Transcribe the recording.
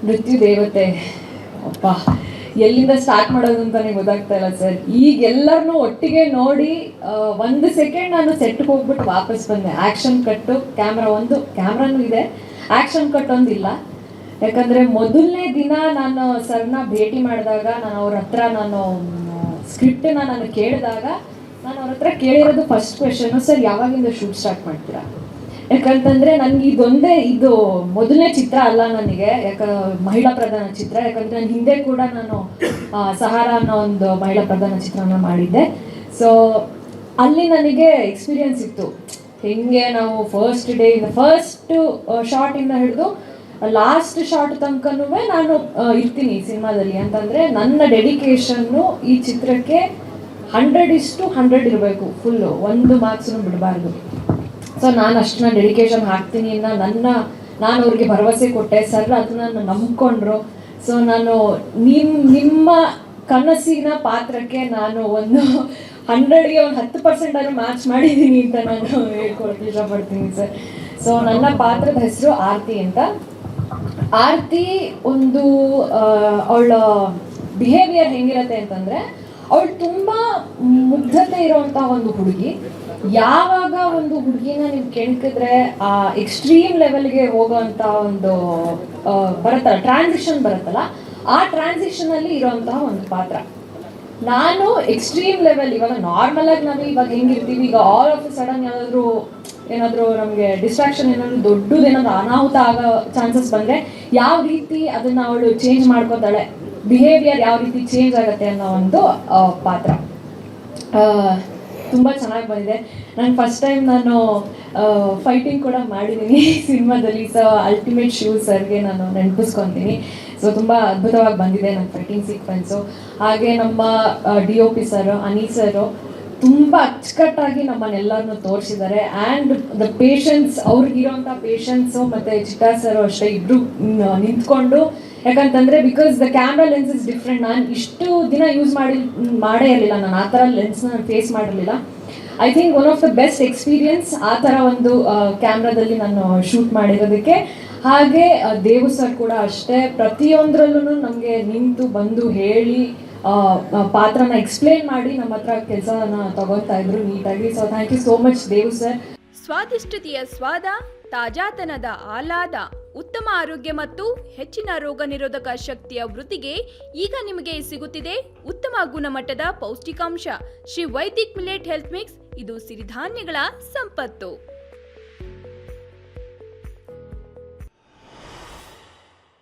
ಮೃತ್ಯು ದೇವತೆ ಅಪ್ಪ ಎಲ್ಲಿಂದ ಸ್ಟಾರ್ಟ್ ಮಾಡೋದು ಅಂತಾನೆ ಗೊತ್ತಾಗ್ತಾ ಇಲ್ಲ ಸರ್. ಈಗ ಎಲ್ಲರನ್ನೂ ಒಟ್ಟಿಗೆ ನೋಡಿ 1 ಸೆಕೆಂಡ್ ನಾನು ಸೆಟ್ಗೆ ಹೋಗ್ಬಿಟ್ಟು ವಾಪಸ್ ಬಂದೆ. ಆ್ಯಕ್ಷನ್ ಕಟ್ಟು ಕ್ಯಾಮ್ರಾನೂ ಇದೆ, ಆ್ಯಕ್ಷನ್ ಕಟ್ ಒಂದಿಲ್ಲ. ಯಾಕಂದರೆ ಮೊದಲನೇ ದಿನ ನಾನು ಸರ್ನ ಭೇಟಿ ಮಾಡಿದಾಗ ನಾನು ಸ್ಕ್ರಿಪ್ಟನ್ನ ನಾನು ಕೇಳಿದಾಗ ನಾನು ಅವ್ರ ಹತ್ರ ಕೇಳಿರೋದು ಫಸ್ಟ್ ಕ್ವೆಶನ್ನು, ಸರ್ ಯಾವಾಗಿಂದ ಶೂಟ್ ಸ್ಟಾರ್ಟ್ ಮಾಡ್ತೀರಾ? ಯಾಕಂತಂದರೆ ನನಗೆ ಇದು ಮೊದಲನೇ ಚಿತ್ರ ಅಲ್ಲ ನನಗೆ, ಮಹಿಳಾ ಪ್ರಧಾನ ಚಿತ್ರ. ಯಾಕಂದರೆ ನಾನು ಹಿಂದೆ ಕೂಡ ನಾನು ಸಹಾರ ಅನ್ನೋ ಒಂದು ಮಹಿಳಾ ಪ್ರಧಾನ ಚಿತ್ರನ ಮಾಡಿದ್ದೆ. ಸೊ ಅಲ್ಲಿ ನನಗೆ ಎಕ್ಸ್ಪೀರಿಯನ್ಸ್ ಇತ್ತು, ಹೆಂಗೆ ನಾವು ಫಸ್ಟ್ ಶಾರ್ಟಿಂದ ಹಿಡಿದು ಲಾಸ್ಟ್ ಶಾರ್ಟ್ ತನಕನೂ ನಾನು ಇರ್ತೀನಿ ಸಿನಿಮಾದಲ್ಲಿ. ಅಂತಂದರೆ ನನ್ನ ಡೆಡಿಕೇಶನ್ನು ಈ ಚಿತ್ರಕ್ಕೆ 100:100 ಇರಬೇಕು, ಫುಲ್ಲು 1 ಮಾರ್ಕ್ಸನ್ನು ಬಿಡಬಾರ್ದು. ಸೊ ನಾನು ಅಷ್ಟನ್ನ ಡೆಡಿಕೇಶನ್ ಹಾಕ್ತೀನಿ ನಾನು ಅವ್ರಿಗೆ ಭರವಸೆ ಕೊಟ್ಟೆ. ಸರ್ ಅದನ್ನ ನಂಬ್ಕೊಂಡ್ರು. ಸೊ ನಾನು ನಿಮ್ಮ ಕನಸಿನ ಪಾತ್ರಕ್ಕೆ ನಾನು 100ಗೆ 10% ಆದ್ರೂ ಮ್ಯಾಚ್ ಮಾಡಿದ್ದೀನಿ ಅಂತ ನಾನು ಹೇಳ್ಕೊಳಕ್ಕೆ ಇಷ್ಟಪಡ್ತೀನಿ ಸರ್. ಸೊ ನನ್ನ ಪಾತ್ರದ ಹೆಸರು ಆರತಿ ಅಂತ. ಆರತಿ ಅವಳ ಬಿಹೇವಿಯರ್ ಹೆಂಗಿರತ್ತೆ ಅಂತಂದರೆ, ಅವಳು ತುಂಬ ಮುಗ್ಧತೆ ಇರೋವಂಥ ಒಂದು ಹುಡುಗಿ. ಯಾವಾಗ ಒಂದು ಹುಡುಗಿನ ನೀವು ಕೆಣಕಿದ್ರೆ ಆ ಎಕ್ಸ್ಟ್ರೀಮ್ ಲೆವೆಲ್ಗೆ ಹೋಗೋವಂಥ ಒಂದು ಟ್ರಾನ್ಸಿಷನ್ ಬರುತ್ತಲ್ಲ, ಆ ಟ್ರಾನ್ಸಿಷನಲ್ಲಿ ಇರೋವಂತಹ ಒಂದು ಪಾತ್ರ. ನಾನು ಎಕ್ಸ್ಟ್ರೀಮ್ ಲೆವೆಲ್, ಇವಾಗ ನಾರ್ಮಲ್ ಆಗಿ ನಾವು ಇವಾಗ ಹೆಂಗಿರ್ತೀವಿ, ಈಗ ಆಲ್ ಆಫ್ ಸಡನ್ ಏನಾದರೂ ನಮಗೆ ಡಿಸ್ಟ್ರಾಕ್ಷನ್ ದೊಡ್ಡದೇನಾದ್ರು ಅನಾಹುತ ಆಗೋ ಚಾನ್ಸಸ್ ಬಂದರೆ ಯಾವ ರೀತಿ ಅದನ್ನು ಅವಳು ಚೇಂಜ್ ಮಾಡ್ಕೋತಾಳೆ, ಬಿಹೇವಿಯರ್ ಯಾವ ರೀತಿ ಚೇಂಜ್ ಆಗುತ್ತೆ ಅನ್ನೋ ಒಂದು ಪಾತ್ರ ತುಂಬ ಚೆನ್ನಾಗಿ ಬಂದಿದೆ. ನಾನು ಫಸ್ಟ್ ಟೈಮ್ ಫೈಟಿಂಗ್ ಕೂಡ ಮಾಡಿದ್ದೀನಿ ಸಿನಿಮಾದಲ್ಲಿ. ಸೊ ಅಲ್ಟಿಮೇಟ್ ಶಿವ್ ಸರ್ಗೆ ನಾನು ನೆನಪಿಸ್ಕೊತೀನಿ. ಸೊ ತುಂಬ ಅದ್ಭುತವಾಗಿ ಬಂದಿದೆ ನನ್ನ ಫೈಟಿಂಗ್ ಸೀಕ್ವೆನ್ಸು. ಹಾಗೆ ನಮ್ಮ DOP ಸರ್ ಅನಿ ಸರು ತುಂಬ ಅಚ್ಚುಕಟ್ಟಾಗಿ ನಮ್ಮನ್ನೆಲ್ಲರನ್ನು ತೋರಿಸಿದ್ದಾರೆ. ಆ್ಯಂಡ್ ದ ಪೇಷನ್ಸ್, ಅವ್ರಿಗಿರೋಂಥ ಪೇಷನ್ಸು ಮತ್ತು ಚಿಟ್ಟಾ ಸರ್ ಅಷ್ಟೇ, ಇಬ್ಬರು ನಿಂತ್ಕೊಂಡು. ಯಾಕಂತಂದರೆ because the camera lens is different. ನಾನು ಇಷ್ಟು ದಿನ ಯೂಸ್ ಮಾಡೇ ಇರಲಿಲ್ಲ, ನಾನು ಆ ಥರ ಲೆನ್ಸ್ನ ನಾನು ಫೇಸ್ ಮಾಡಿರಲಿಲ್ಲ. I think one of the best experience ಆ ಥರ ಒಂದು ಕ್ಯಾಮ್ರಾದಲ್ಲಿ ನಾನು ಶೂಟ್ ಮಾಡಿರೋದಕ್ಕೆ. ಹಾಗೆ ದೇವು ಸರ್ ಕೂಡ ಅಷ್ಟೇ, ಪ್ರತಿಯೊಂದರಲ್ಲೂ ನಮಗೆ ನಿಂತು ಬಂದು ಹೇಳಿ ಪಾತ್ರನ ಎಕ್ಸ್ಪ್ಲೇನ್ ಮಾಡಿ ನಮ್ಮ ಹತ್ರ ಕೆಲಸನ ತಗೊಳ್ತಾ ಇದ್ರು ನೀಟಾಗಿ. So thank you so much Devu sir. ಸ್ವಾದಿಷ್ಟತೆಯ ಸ್ವಾದ, ತಾಜಾತನದ ಆಹ್ಲಾದ, ಉತ್ತಮ ಆರೋಗ್ಯ ಮತ್ತು ಹೆಚ್ಚಿನ ರೋಗ ನಿರೋಧಕ ಶಕ್ತಿಯ ವೃದ್ಧಿಗೆ ಈಗ ನಿಮಗೆ ಸಿಗುತ್ತಿದೆ ಉತ್ತಮ ಗುಣಮಟ್ಟದ ಪೌಷ್ಟಿಕಾಂಶ. Shri Vaidik millet health mix. ಇದು ಸಿರಿಧಾನ್ಯಗಳ ಸಂಪತ್ತು.